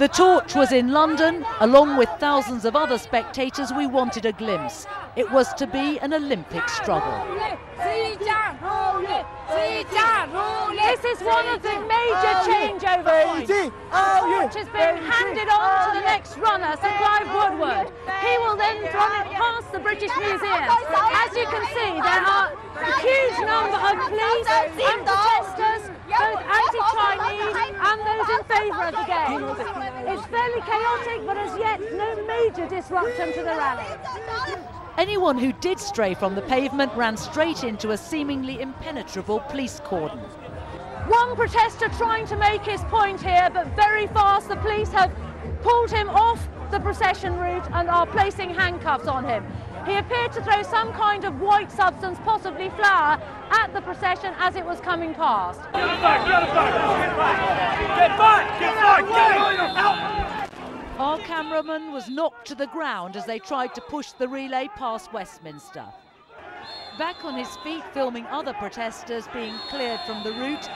The torch was in London. Along with thousands of other spectators, we wanted a glimpse. It was to be an Olympic struggle. This is one of the major changeovers. The torch has been handed on to the next runner, Sir Clive Woodward. He will then run it past the British Museum. As you can see, there are a huge number of police and protesters, both anti-Chinese and those in favour of the Games. It's fairly chaotic, but as yet no major disruption to the rally. Anyone who did stray from the pavement ran straight into a seemingly impenetrable police cordon. One protester trying to make his point here, but very fast the police have pulled him off the procession route and are placing handcuffs on him. He appeared to throw some kind of white substance, possibly flour, at the procession as it was coming past. Get back! Get back! Get back! Our cameraman was knocked to the ground as they tried to push the relay past Westminster. Back on his feet, filming other protesters being cleared from the route,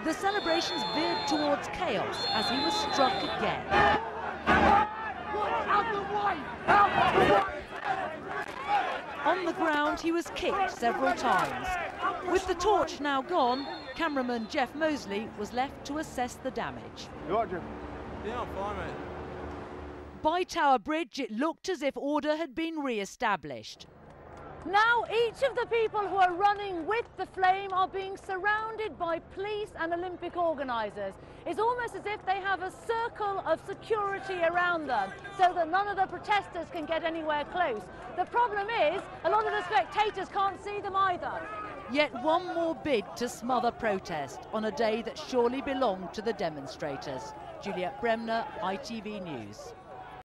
the celebrations veered towards chaos as he was struck again. On the ground, he was kicked several times. With the torch now gone, cameraman Jeff Mosley was left to assess the damage. You all right, Jeff? Yeah, I'm fine, mate. By Tower Bridge, it looked as if order had been re-established. Now each of the people who are running with the flame are being surrounded by police and Olympic organisers. It's almost as if they have a circle of security around them so that none of the protesters can get anywhere close. The problem is a lot of the spectators can't see them either. Yet one more bid to smother protest on a day that surely belonged to the demonstrators. Juliet Bremner, ITV News.